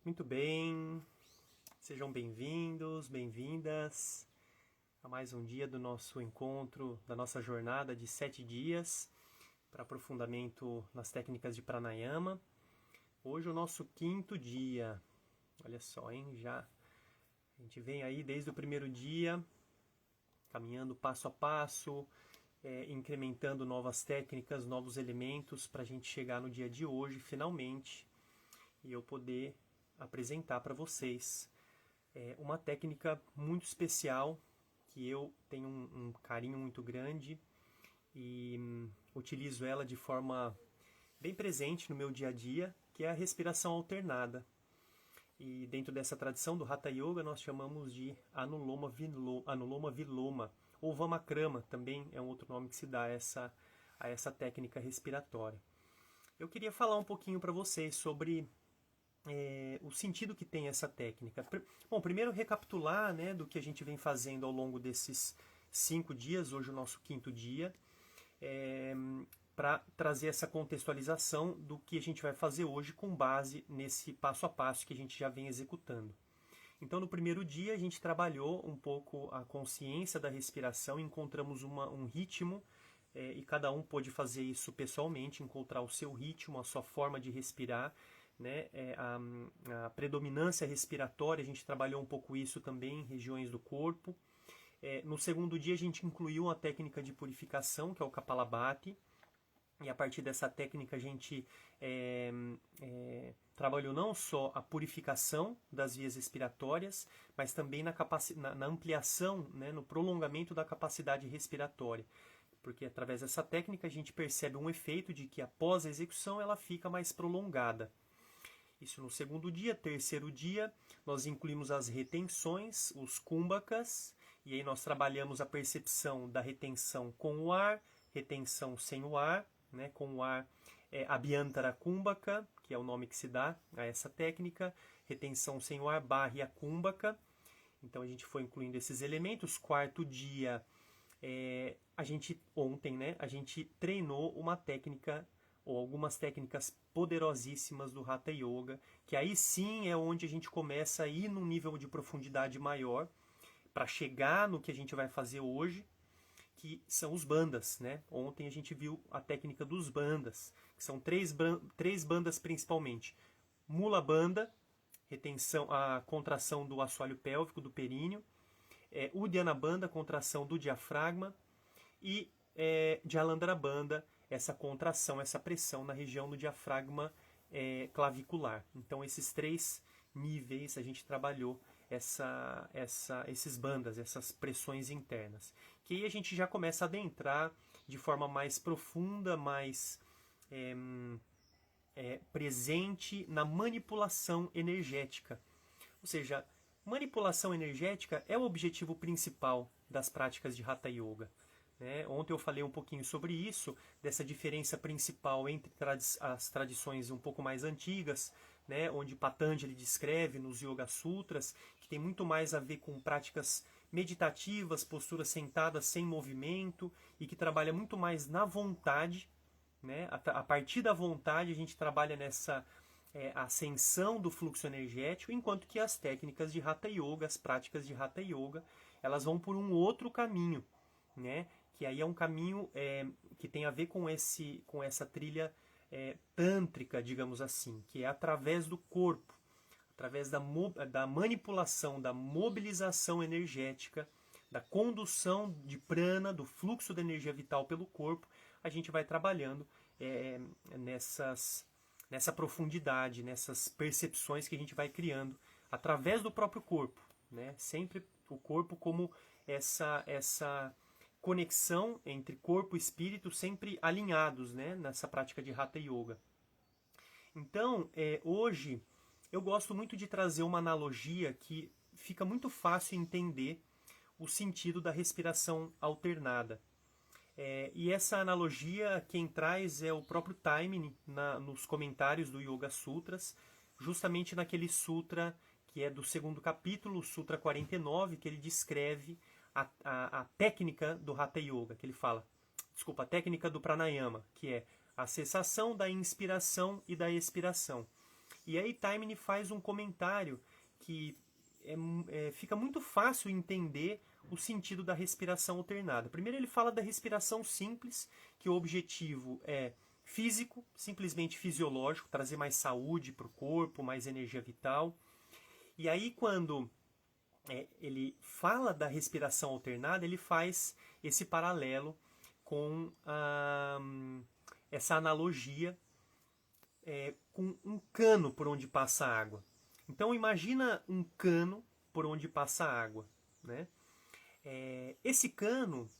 Muito bem, sejam bem-vindos, bem-vindas a mais um dia do nosso encontro, da nossa jornada de 7 dias para aprofundamento nas técnicas de pranayama. Hoje o nosso 5º dia, olha só, hein? Já a gente vem aí desde o primeiro dia, caminhando passo a passo, incrementando novas técnicas, novos elementos para a gente chegar no dia de hoje, finalmente, e eu poder apresentar para vocês uma técnica muito especial que eu tenho um carinho muito grande e utilizo ela de forma bem presente no meu dia a dia, que é a respiração alternada. E dentro dessa tradição do Hatha Yoga nós chamamos de Anuloma Viloma, ou Vamakrama também é um outro nome que se dá a essa técnica respiratória. Eu queria falar um pouquinho para vocês sobre o sentido que tem essa técnica. Bom, primeiro recapitular, né, do que a gente vem fazendo ao longo desses 5 dias, hoje o nosso 5º dia, para trazer essa contextualização do que a gente vai fazer hoje com base nesse passo a passo que a gente já vem executando. Então, no primeiro dia, a gente trabalhou um pouco a consciência da respiração, encontramos um ritmo, e cada um pôde fazer isso pessoalmente, encontrar o seu ritmo, a sua forma de respirar, né? A predominância respiratória, a gente trabalhou um pouco isso também em regiões do corpo. No segundo dia, a gente incluiu a técnica de purificação, que é o Kapalabhati, e a partir dessa técnica a gente trabalhou não só a purificação das vias respiratórias, mas também na ampliação, né, no prolongamento da capacidade respiratória. Porque através dessa técnica a gente percebe um efeito de que após a execução ela fica mais prolongada. Isso no segundo dia. Terceiro dia, nós incluímos as retenções, os kumbhakas, e aí nós trabalhamos a percepção da retenção com o ar, retenção sem o ar, né? Com o ar Abhyantara Kumbhaka, que é o nome que se dá a essa técnica, retenção sem o ar, Bahya Kumbhaka. Então a gente foi incluindo esses elementos. Quarto dia, ontem, né, a gente treinou uma técnica ou algumas técnicas poderosíssimas do Hatha Yoga, que aí sim é onde a gente começa a ir num nível de profundidade maior, para chegar no que a gente vai fazer hoje, que são os bandhas, né? Ontem a gente viu a técnica dos bandhas, que são três bandhas principalmente. Mula Bandha, retenção, a contração do assoalho pélvico, do períneo. Uddiyana Bandha, contração do diafragma. E Jalandhara Bandha, essa contração, essa pressão na região do diafragma clavicular. Então esses 3 níveis a gente trabalhou esses bandhas, essas pressões internas. Que aí a gente já começa a adentrar de forma mais profunda, mais presente na manipulação energética. Ou seja, manipulação energética é o objetivo principal das práticas de Hatha Yoga. Ontem eu falei um pouquinho sobre isso, dessa diferença principal entre as tradições um pouco mais antigas, né, onde Patanjali descreve nos Yoga Sutras, que tem muito mais a ver com práticas meditativas, posturas sentadas sem movimento, e que trabalha muito mais na vontade. Né? A partir da vontade a gente trabalha nessa ascensão do fluxo energético, enquanto que as técnicas de Hatha Yoga, as práticas de Hatha Yoga, elas vão por um outro caminho, né? Que aí é um caminho que tem a ver com essa trilha tântrica, digamos assim, que é através do corpo, através da manipulação, da mobilização energética, da condução de prana, do fluxo da energia vital pelo corpo, a gente vai trabalhando nessa profundidade, nessas percepções que a gente vai criando através do próprio corpo, né? Sempre o corpo como essa conexão entre corpo e espírito sempre alinhados, né, nessa prática de Hatha Yoga. Então, hoje eu gosto muito de trazer uma analogia que fica muito fácil entender o sentido da respiração alternada. E essa analogia quem traz é o próprio Taimini nos comentários do Yoga Sutras, justamente naquele sutra que é do 2º capítulo, o Sutra 49, que ele descreve a técnica do Hatha Yoga, que ele fala, a técnica do Pranayama, que é a cessação da inspiração e da expiração. E aí Taimni faz um comentário que fica muito fácil entender o sentido da respiração alternada. Primeiro ele fala da respiração simples, que o objetivo é físico, simplesmente fisiológico, trazer mais saúde para o corpo, mais energia vital. E aí quando ele fala da respiração alternada, ele faz esse paralelo com essa analogia com um cano por onde passa a água. Então imagina um cano por onde passa a água, né? Esse cano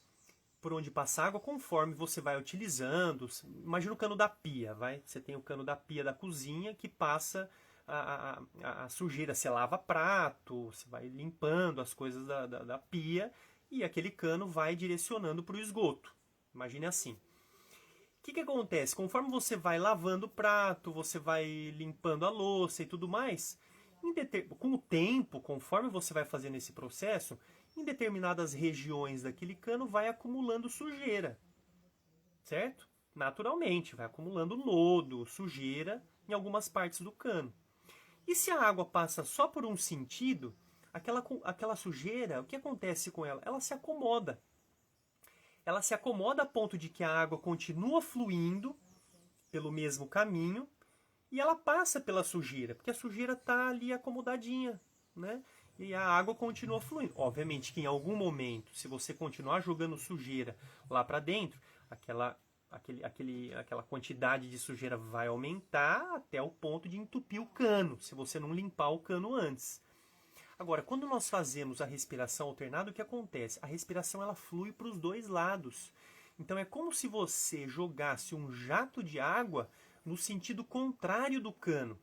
por onde passa a água, conforme você vai utilizando, imagina o cano da pia, você tem o cano da pia da cozinha que passa a sujeira, você lava prato, você vai limpando as coisas da pia e aquele cano vai direcionando para o esgoto. Imagine assim. O que acontece? Conforme você vai lavando o prato, você vai limpando a louça e tudo mais, com o tempo, conforme você vai fazendo esse processo, em determinadas regiões daquele cano vai acumulando sujeira, certo? Naturalmente, vai acumulando lodo, sujeira em algumas partes do cano. E se a água passa só por um sentido, aquela sujeira, o que acontece com ela? Ela se acomoda. Ela se acomoda a ponto de que a água continua fluindo pelo mesmo caminho e ela passa pela sujeira, porque a sujeira está ali acomodadinha, né? E a água continua fluindo. Obviamente que em algum momento, se você continuar jogando sujeira lá para dentro, aquela quantidade de sujeira vai aumentar até o ponto de entupir o cano, se você não limpar o cano antes. Agora, quando nós fazemos a respiração alternada, o que acontece? A respiração ela flui para os dois lados. Então é como se você jogasse um jato de água no sentido contrário do cano.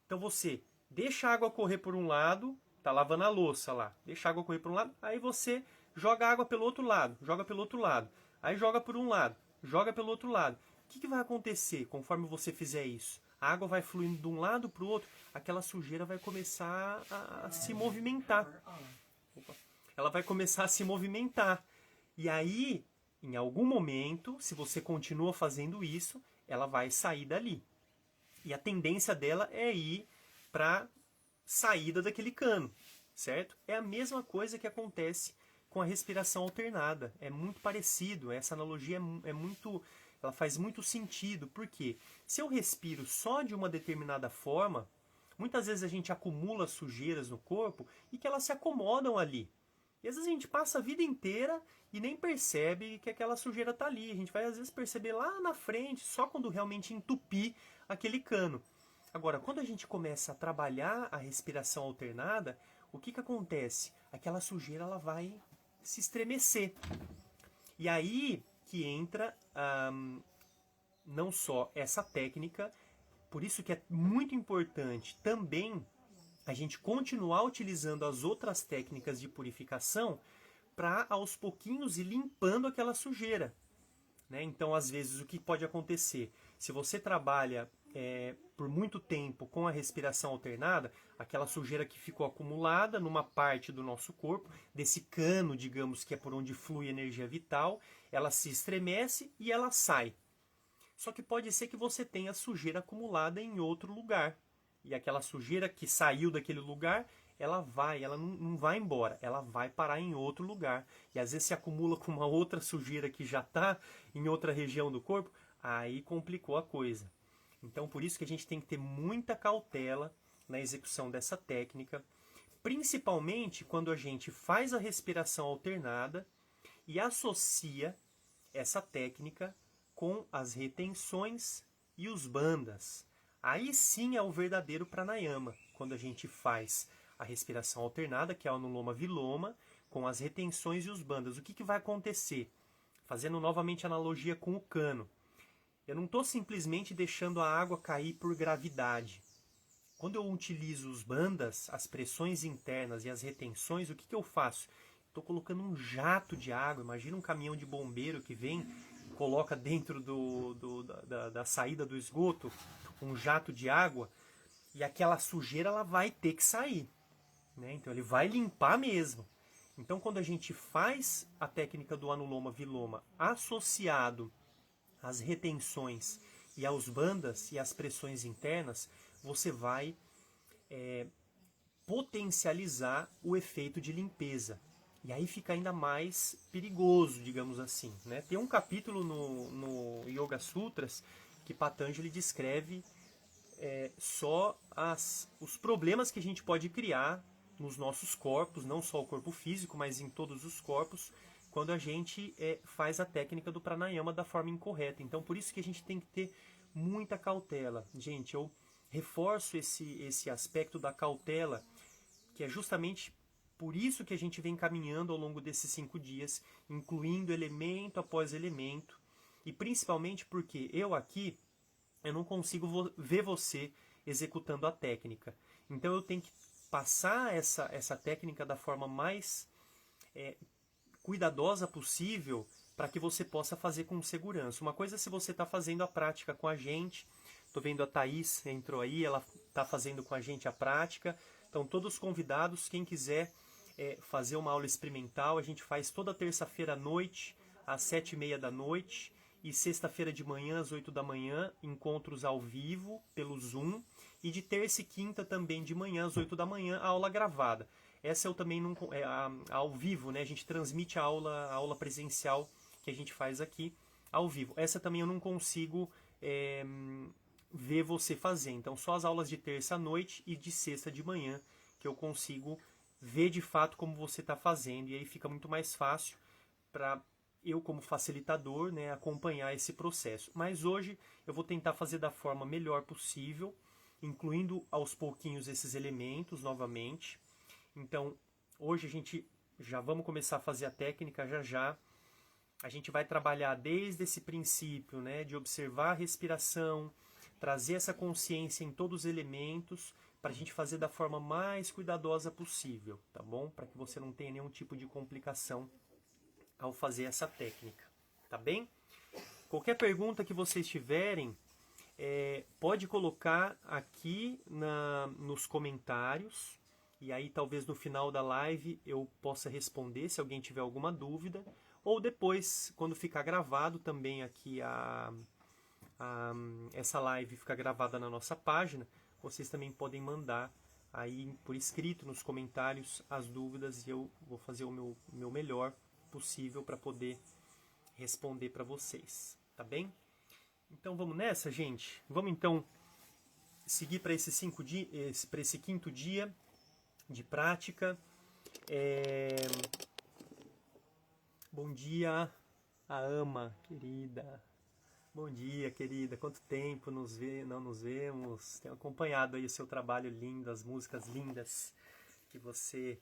Então você deixa a água correr por um lado, tá lavando a louça lá, deixa a água correr por um lado, aí você joga a água pelo outro lado, joga pelo outro lado, aí joga por um lado, joga pelo outro lado. O que vai acontecer conforme você fizer isso? A água vai fluindo de um lado para o outro, aquela sujeira vai começar a se movimentar. Ela vai começar a se movimentar. E aí, em algum momento, se você continua fazendo isso, ela vai sair dali. E a tendência dela é ir para a saída daquele cano, certo? É a mesma coisa que acontece com a respiração alternada. É muito parecido, essa analogia ela faz muito sentido, porque se eu respiro só de uma determinada forma, muitas vezes a gente acumula sujeiras no corpo e que elas se acomodam ali. E às vezes a gente passa a vida inteira e nem percebe que aquela sujeira está ali. A gente vai às vezes perceber lá na frente, só quando realmente entupir aquele cano. Agora, quando a gente começa a trabalhar a respiração alternada, o que acontece? Aquela sujeira ela vai se estremecer. E aí que entra não só essa técnica, por isso que é muito importante também a gente continuar utilizando as outras técnicas de purificação para aos pouquinhos ir limpando aquela sujeira, né? Então, às vezes, o que pode acontecer? Se você trabalha por muito tempo com a respiração alternada, aquela sujeira que ficou acumulada numa parte do nosso corpo, desse cano, digamos, que é por onde flui energia vital, ela se estremece e ela sai. Só que pode ser que você tenha sujeira acumulada em outro lugar. E aquela sujeira que saiu daquele lugar, ela não vai embora, ela vai parar em outro lugar. E às vezes se acumula com uma outra sujeira que já está em outra região do corpo, aí complicou a coisa. Então por isso que a gente tem que ter muita cautela na execução dessa técnica, principalmente quando a gente faz a respiração alternada e associa essa técnica com as retenções e os bandhas. Aí sim é o verdadeiro pranayama, quando a gente faz a respiração alternada, que é o Anuloma Viloma, com as retenções e os bandhas. O que vai acontecer? Fazendo novamente analogia com o cano. Eu não estou simplesmente deixando a água cair por gravidade. Quando eu utilizo os bandhas, as pressões internas e as retenções, o que eu faço? Estou colocando um jato de água. Imagina um caminhão de bombeiro que vem, coloca dentro da saída do esgoto um jato de água e aquela sujeira ela vai ter que sair, né? Então ele vai limpar mesmo. Então quando a gente faz a técnica do Anuloma Viloma associado às retenções e aos bandhas e às pressões internas, você vai potencializar o efeito de limpeza. E aí fica ainda mais perigoso, digamos assim, né? Tem um capítulo no Yoga Sutras que Patanjali descreve só os problemas que a gente pode criar nos nossos corpos, não só o corpo físico, mas em todos os corpos, quando a gente faz a técnica do pranayama da forma incorreta. Então, por isso que a gente tem que ter muita cautela. Gente, eu reforço esse aspecto da cautela, que é justamente por isso que a gente vem caminhando ao longo desses 5 dias, incluindo elemento após elemento, e principalmente porque eu não consigo ver você executando a técnica. Então eu tenho que passar essa técnica da forma mais cuidadosa possível para que você possa fazer com segurança. Uma coisa é se você está fazendo a prática com a gente. Estou vendo a Thaís entrou aí, ela está fazendo com a gente a prática. Então todos convidados, quem quiser fazer uma aula experimental, a gente faz toda terça-feira à noite, às 7h30 da noite, e sexta-feira de manhã, às 8 da manhã, encontros ao vivo, pelo Zoom, e de terça e quinta também de manhã, às 8 da manhã, a aula gravada. Essa eu também não... ao vivo, né? A gente transmite a aula presencial que a gente faz aqui ao vivo. Essa também eu não consigo ver você fazer. Então, só as aulas de terça à noite e de sexta de manhã que eu consigo ver de fato como você está fazendo. E aí fica muito mais fácil para eu, como facilitador, né, acompanhar esse processo. Mas hoje eu vou tentar fazer da forma melhor possível, incluindo aos pouquinhos esses elementos novamente. Então, hoje a gente já vamos começar a fazer a técnica já. A gente vai trabalhar desde esse princípio, né, de observar a respiração, trazer essa consciência em todos os elementos, para a gente fazer da forma mais cuidadosa possível, tá bom? Para que você não tenha nenhum tipo de complicação ao fazer essa técnica, tá bem? Qualquer pergunta que vocês tiverem, pode colocar aqui nos comentários, e aí talvez no final da live eu possa responder se alguém tiver alguma dúvida, ou depois, quando ficar gravado também aqui essa live fica gravada na nossa página, vocês também podem mandar aí por escrito nos comentários as dúvidas e eu vou fazer o meu melhor possível para poder responder para vocês, tá bem? Então vamos nessa, gente? Vamos então seguir para esse 5º dia de prática. Bom dia, a Ama, querida. Bom dia, querida. Quanto tempo não nos vemos? Tenho acompanhado aí o seu trabalho lindo, as músicas lindas que você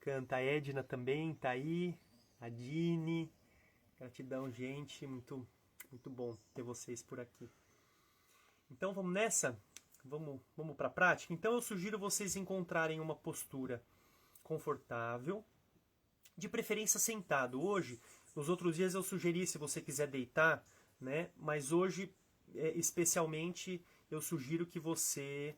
canta. A Edna também tá aí. A Dini, gratidão, gente, muito bom ter vocês por aqui. Então vamos nessa? Vamos para a prática? Então eu sugiro vocês encontrarem uma postura confortável, de preferência sentado. Hoje, nos outros dias eu sugeri se você quiser deitar, né? Mas hoje, especialmente, eu sugiro que você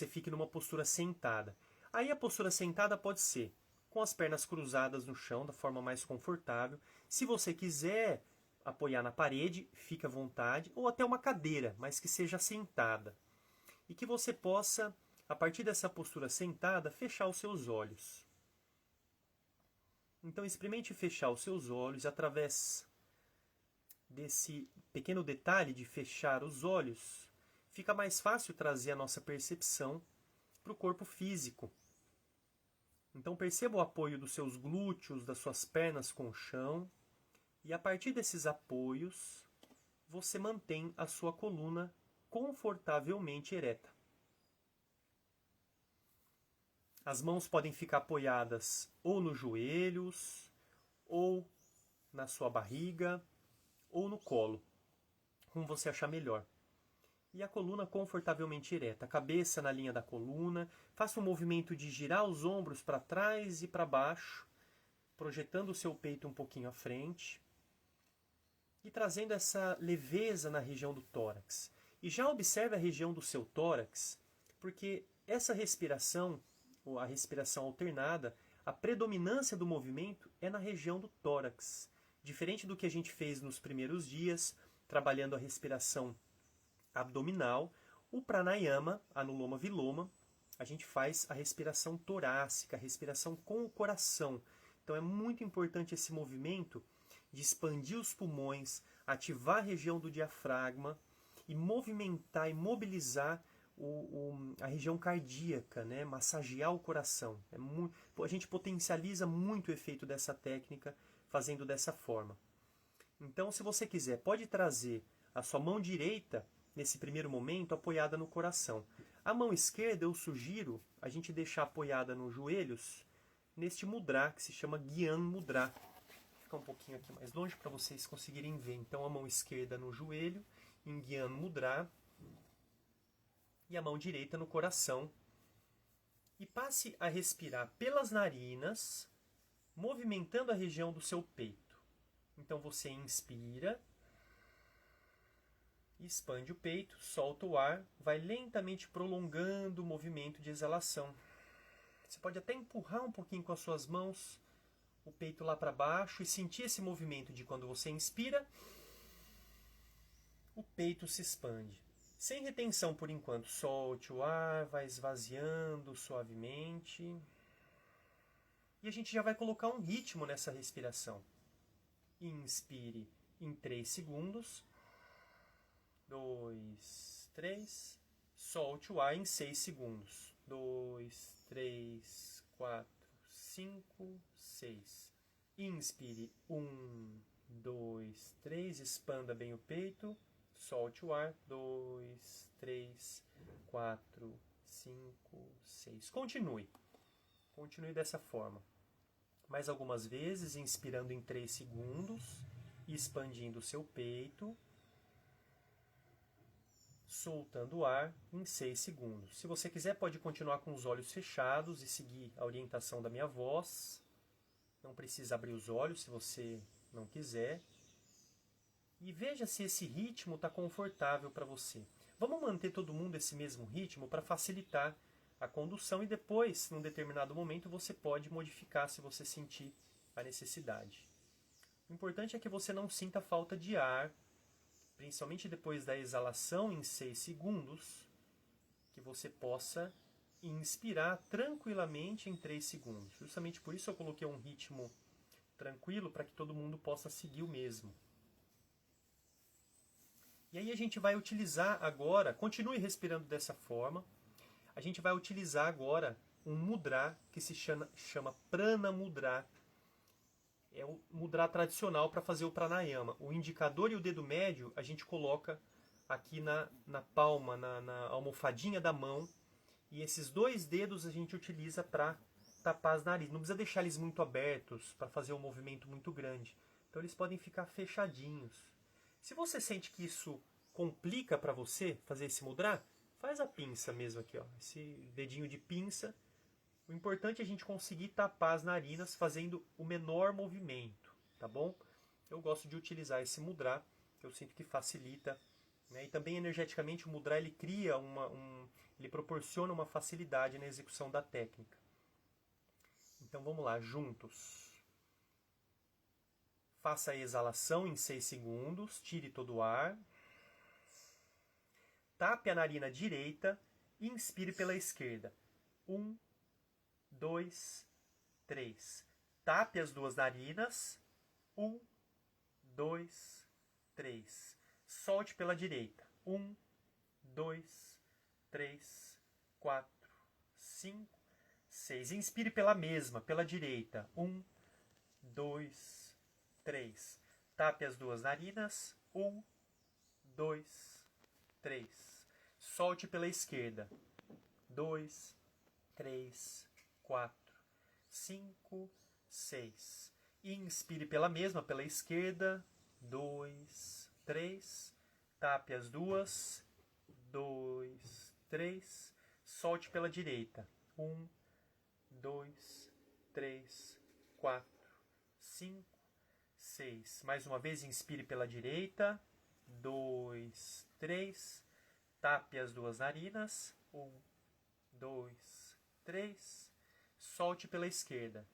fique numa postura sentada. Aí a postura sentada pode ser com as pernas cruzadas no chão, da forma mais confortável. Se você quiser apoiar na parede, fique à vontade, ou até uma cadeira, mas que seja sentada. E que você possa, a partir dessa postura sentada, fechar os seus olhos. Então experimente fechar os seus olhos através desse pequeno detalhe de fechar os olhos. Fica mais fácil trazer a nossa percepção para o corpo físico. Então perceba o apoio dos seus glúteos, das suas pernas com o chão. E a partir desses apoios, você mantém a sua coluna confortavelmente ereta. As mãos podem ficar apoiadas ou nos joelhos, ou na sua barriga, ou no colo, como você achar melhor. E a coluna confortavelmente ereta, a cabeça na linha da coluna. Faça um movimento de girar os ombros para trás e para baixo, projetando o seu peito um pouquinho à frente. E trazendo essa leveza na região do tórax. E já observe a região do seu tórax, porque essa respiração, ou a respiração alternada, a predominância do movimento é na região do tórax. Diferente do que a gente fez nos primeiros dias, trabalhando a respiração abdominal, O pranayama, anuloma viloma, a gente faz a respiração torácica, a respiração com o coração. Então é muito importante esse movimento de expandir os pulmões, ativar a região do diafragma e movimentar e mobilizar a região cardíaca, né? Massagear o coração. A gente potencializa muito o efeito dessa técnica fazendo dessa forma. Então, se você quiser, pode trazer a sua mão direita, nesse primeiro momento, apoiada no coração. A mão esquerda, eu sugiro a gente deixar apoiada nos joelhos, neste mudra, que se chama Gyan Mudra. Vou ficar um pouquinho aqui mais longe para vocês conseguirem ver. Então, a mão esquerda no joelho, em Gyan Mudra, e a mão direita no coração. E passe a respirar pelas narinas, movimentando a região do seu peito. Então, você inspira, expande o peito, solta o ar, vai lentamente prolongando o movimento de exalação. Você pode até empurrar um pouquinho com as suas mãos o peito lá para baixo e sentir esse movimento de quando você inspira, o peito se expande. Sem retenção por enquanto, solte o ar, vai esvaziando suavemente. E a gente já vai colocar um ritmo nessa respiração. Inspire em 3 segundos. 2, 3. Solte o ar em 6 segundos. 2, 3, 4, 5, 6. Inspire. 1, 2, 3. Expanda bem o peito. Solte o ar. 2, 3, 4, 5, 6. Continue. Continue dessa forma. Mais algumas vezes, inspirando em 3 segundos. E expandindo o seu peito. Soltando o ar em 6 segundos. Se você quiser, pode continuar com os olhos fechados e seguir a orientação da minha voz. Não precisa abrir os olhos se você não quiser. E veja se esse ritmo está confortável para você. Vamos manter todo mundo esse mesmo ritmo para facilitar a condução e depois, num determinado momento, você pode modificar se você sentir a necessidade. O importante é que você não sinta falta de ar, principalmente depois da exalação em 6 segundos, que você possa inspirar tranquilamente em 3 segundos. Justamente por isso eu coloquei um ritmo tranquilo, para que todo mundo possa seguir o mesmo. E aí a gente vai utilizar agora, continue respirando dessa forma, a gente vai utilizar agora um mudra que se chama Prana Mudra. É o mudra tradicional para fazer o pranayama. O indicador e o dedo médio a gente coloca aqui na palma, na almofadinha da mão. E esses 2 dedos a gente utiliza para tapar as narizes. Não precisa deixar eles muito abertos para fazer um movimento muito grande. Então eles podem ficar fechadinhos. Se você sente que isso complica para você fazer esse mudra, faz a pinça mesmo aqui, ó. Esse dedinho de pinça. O importante é a gente conseguir tapar as narinas fazendo o menor movimento, tá bom? Eu gosto de utilizar esse mudra, que eu sinto que facilita, né? E também energeticamente o mudra ele cria ele proporciona uma facilidade na execução da técnica. Então vamos lá, juntos. Faça a exalação em 6 segundos, tire todo o ar. Tape a narina direita e inspire pela esquerda. 1, 2, 3. Tape as 2 narinas. 1, 2, 3. Solte pela direita. 1, 2, 3, 4, 5, 6. Inspire pela mesma, pela direita. 1, 2, 3. Tape as 2 narinas. 1, 2, 3. Solte pela esquerda. 2, 3, 4, 5, 6. Inspire pela mesma, pela esquerda. 2, 3. Tape as 2. 2, 3. Solte pela direita. 1, 2, 3, 4, 5, 6. Mais uma vez, inspire pela direita. 2, 3. Tape as 2 narinas. 1, 2, 3. Solte pela esquerda.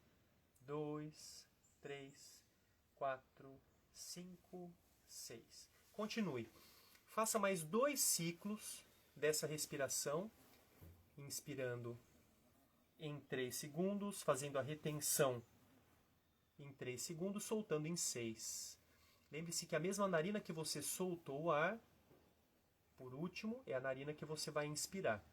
2, 3, 4, 5, 6. Continue. Faça mais 2 ciclos dessa respiração, inspirando em 3 segundos, fazendo a retenção em 3 segundos, soltando em 6. Lembre-se que a mesma narina que você soltou o ar, por último, é a narina que você vai inspirar.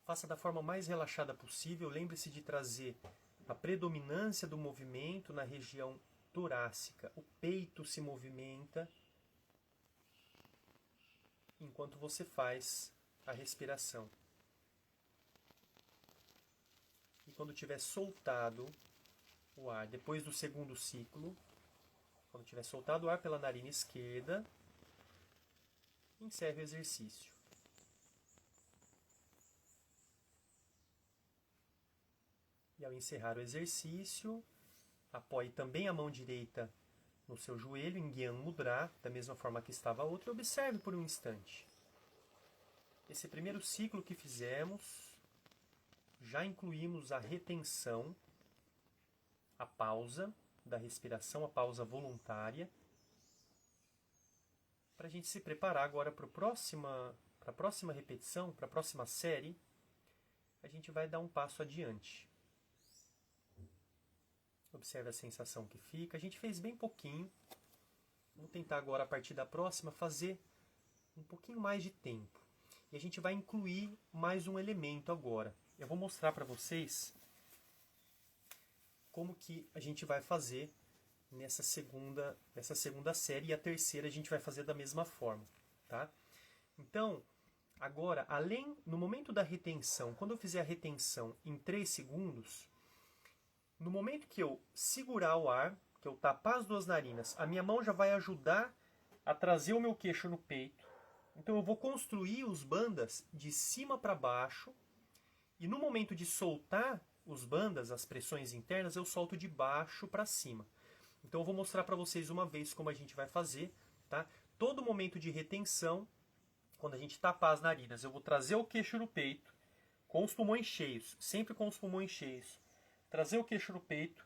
Faça da forma mais relaxada possível. Lembre-se de trazer a predominância do movimento na região torácica. O peito se movimenta enquanto você faz a respiração. E quando tiver soltado o ar, depois do segundo ciclo, quando tiver soltado o ar pela narina esquerda, encerre o exercício. E ao encerrar o exercício, apoie também a mão direita no seu joelho, em Gyan Mudra, da mesma forma que estava a outra, e observe por um instante. Esse primeiro ciclo que fizemos, já incluímos a retenção, a pausa da respiração, a pausa voluntária, para a gente se preparar agora para a próxima repetição, para a próxima série, a gente vai dar um passo adiante. Observe a sensação que fica. A gente fez bem pouquinho. Vamos tentar agora, a partir da próxima, fazer um pouquinho mais de tempo. E a gente vai incluir mais um elemento agora. Eu vou mostrar para vocês como que a gente vai fazer nessa segunda série. E a terceira a gente vai fazer da mesma forma. Tá? Então, agora, no momento da retenção, quando eu fizer a retenção em 3 segundos... No momento que eu segurar o ar, que eu tapar as 2 narinas, a minha mão já vai ajudar a trazer o meu queixo no peito. Então eu vou construir os bandas de cima para baixo. E no momento de soltar os bandas, as pressões internas, eu solto de baixo para cima. Então eu vou mostrar para vocês uma vez como a gente vai fazer. Tá? Todo momento de retenção, quando a gente tapar as narinas, eu vou trazer o queixo no peito, com os pulmões cheios, sempre com os pulmões cheios. Trazer o queixo no peito,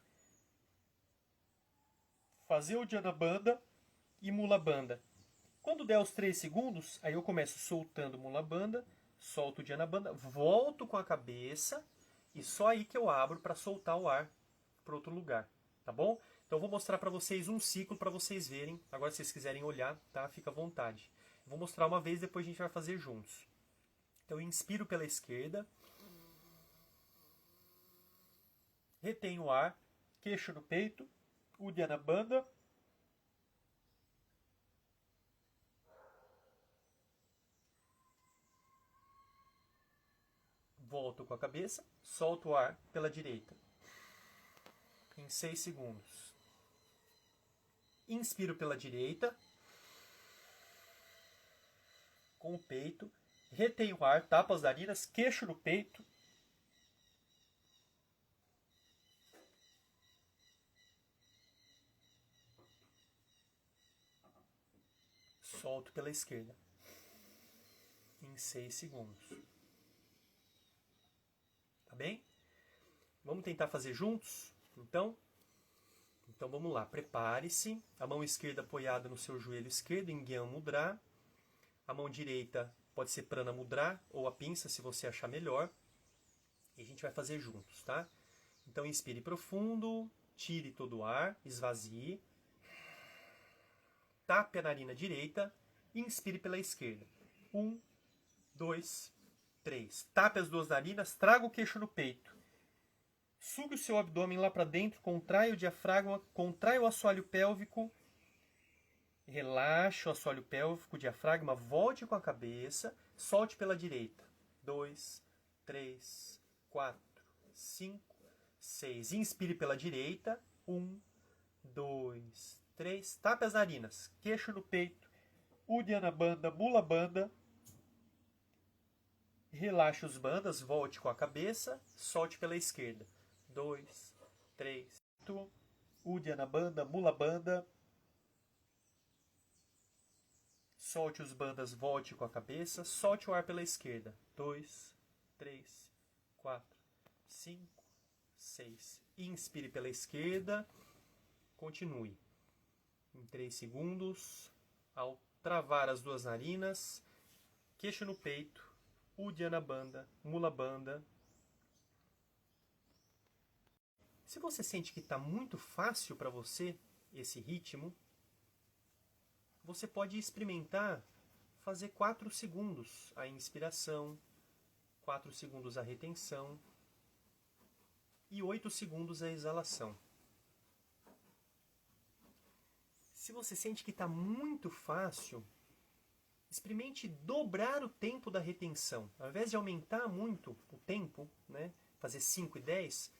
fazer o Dhyana Bandha e Mula Bandha. Quando der os 3 segundos, aí eu começo soltando Mula Bandha, solto o Dhyana Bandha, volto com a cabeça e só aí que eu abro para soltar o ar para outro lugar, tá bom? Então eu vou mostrar para vocês um ciclo para vocês verem. Agora se vocês quiserem olhar, tá? Fica à vontade. Eu vou mostrar uma vez, depois a gente vai fazer juntos. Então eu inspiro pela esquerda. Retenho o ar, queixo no peito, Uddiyana Bandha. Volto com a cabeça, solto o ar pela direita. Em 6 segundos. Inspiro pela direita, com o peito. Retenho o ar, tapo as narinas, queixo no peito. Solto pela esquerda. Em 6 segundos. Tá bem? Vamos tentar fazer juntos? Então vamos lá. Prepare-se. A mão esquerda apoiada no seu joelho esquerdo, em Gyan Mudra. A mão direita pode ser Prana Mudra ou a pinça, se você achar melhor. E a gente vai fazer juntos, tá? Então inspire profundo, tire todo o ar, esvazie. Tape a narina direita e inspire pela esquerda. 1, 2, 3. Tape as 2 narinas, traga o queixo no peito. Sugue o seu abdômen lá para dentro, contrai o diafragma, contrai o assoalho pélvico. Relaxe o assoalho pélvico, o diafragma, volte com a cabeça, solte pela direita. 2, 3, 4, 5, 6. Inspire pela direita. 1, 2, 3. Tape as narinas, queixo no peito, Uddiyana Bandha, Mula Bandha. Relaxe os bandas, volte com a cabeça, solte pela esquerda. 2, 3, 4. Uddiyana Bandha, Mula Bandha. Solte os bandas, volte com a cabeça, solte o ar pela esquerda. 2, 3, 4, 5, 6. Inspire pela esquerda. Continue. Em 3 segundos. Ao travar as duas narinas, queixo no peito, Uddiyana Bandha, Mula Bandha. Se você sente que está muito fácil para você esse ritmo, você pode experimentar fazer 4 segundos a inspiração, 4 segundos a retenção e 8 segundos a exalação. Se você sente que está muito fácil, experimente dobrar o tempo da retenção. Ao invés de aumentar muito o tempo, né, fazer 5 e 10,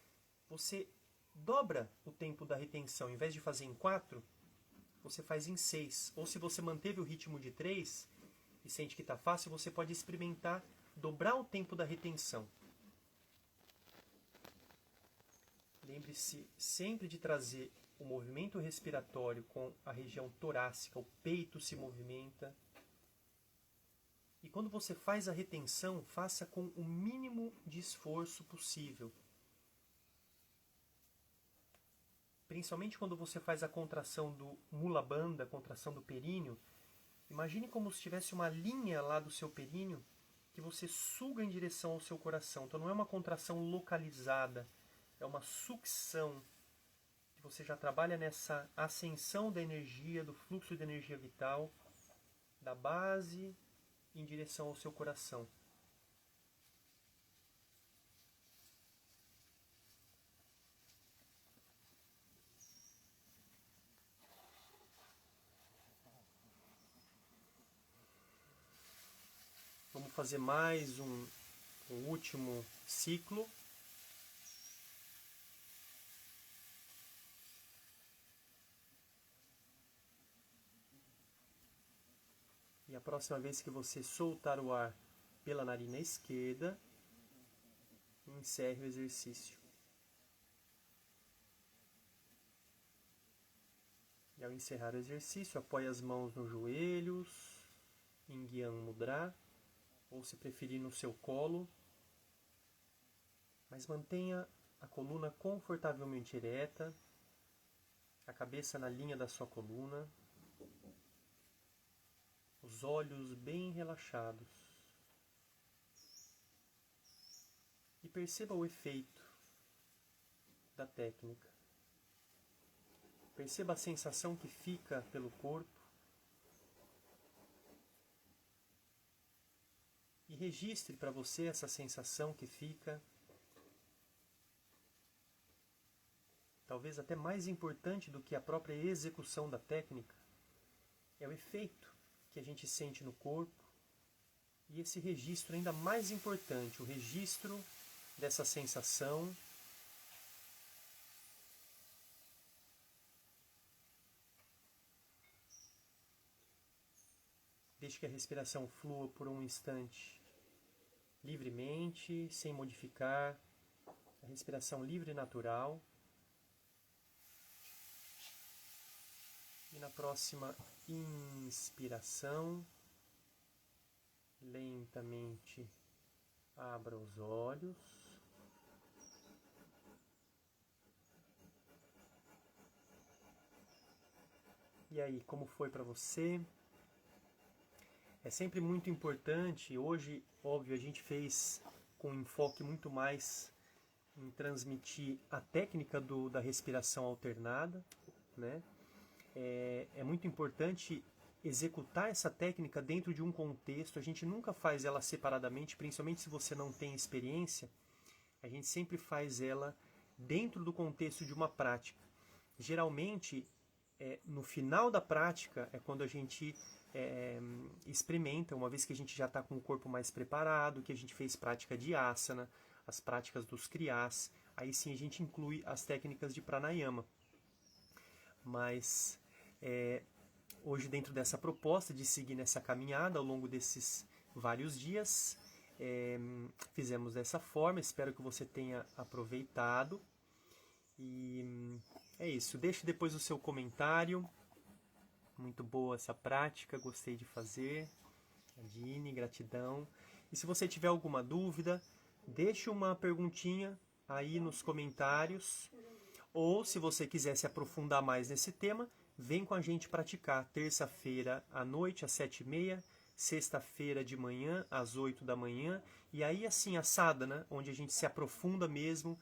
você dobra o tempo da retenção. Ao invés de fazer em 4, você faz em 6. Ou se você manteve o ritmo de 3 e sente que está fácil, você pode experimentar dobrar o tempo da retenção. Lembre-se sempre de trazer o movimento respiratório com a região torácica, o peito se movimenta. E quando você faz a retenção, faça com o mínimo de esforço possível. Principalmente quando você faz a contração do Mula Bandha, a contração do períneo, imagine como se tivesse uma linha lá do seu períneo que você suga em direção ao seu coração. Então não é uma contração localizada, é uma sucção. Você já trabalha nessa ascensão da energia, do fluxo de energia vital, da base em direção ao seu coração. Vamos fazer mais um último ciclo. E a próxima vez que você soltar o ar pela narina esquerda, encerre o exercício. E ao encerrar o exercício, apoie as mãos nos joelhos, em Gyan Mudra, ou se preferir no seu colo, mas mantenha a coluna confortavelmente ereta, a cabeça na linha da sua coluna, os olhos bem relaxados. E perceba o efeito da técnica. Perceba a sensação que fica pelo corpo. E registre para você essa sensação que fica. Talvez até mais importante do que a própria execução da técnica, é o efeito que a gente sente no corpo. E esse registro ainda mais importante, o registro dessa sensação. Deixe que a respiração flua por um instante, livremente, sem modificar. A respiração livre e natural. E na próxima inspiração, lentamente abra os olhos. E aí, como foi para você? É sempre muito importante. Hoje, óbvio, a gente fez com um enfoque muito mais em transmitir a técnica da respiração alternada, né? É muito importante executar essa técnica dentro de um contexto. A gente nunca faz ela separadamente, principalmente se você não tem experiência. A gente sempre faz ela dentro do contexto de uma prática. Geralmente, no final da prática, é quando a gente experimenta, uma vez que a gente já está com o corpo mais preparado, que a gente fez prática de asana, as práticas dos kriyas, aí sim a gente inclui as técnicas de pranayama. Mas hoje, dentro dessa proposta de seguir nessa caminhada ao longo desses vários dias, fizemos dessa forma. Espero que você tenha aproveitado. E é isso. Deixe depois o seu comentário. Muito boa essa prática, gostei de fazer. Adine, gratidão. E se você tiver alguma dúvida, deixe uma perguntinha aí nos comentários. Ou, se você quiser se aprofundar mais nesse tema, vem com a gente praticar terça-feira à noite, às 7h30, sexta-feira de manhã, às 8 da manhã, e aí assim a sadhana, onde a gente se aprofunda mesmo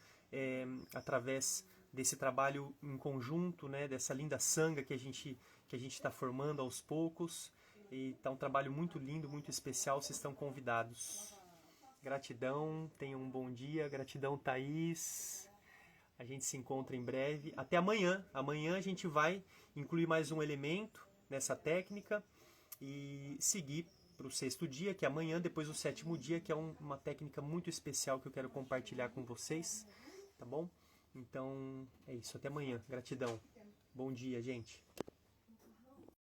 através desse trabalho em conjunto, né, dessa linda sangha que a gente está formando aos poucos. E tá um trabalho muito lindo, muito especial, vocês estão convidados. Gratidão, tenham um bom dia, gratidão Thaís. A gente se encontra em breve. Até amanhã. Amanhã a gente vai incluir mais um elemento nessa técnica e seguir para o 6º dia, que é amanhã, depois o 7º dia, que é uma técnica muito especial que eu quero compartilhar com vocês, tá bom? Então é isso, até amanhã. Gratidão. Bom dia, gente.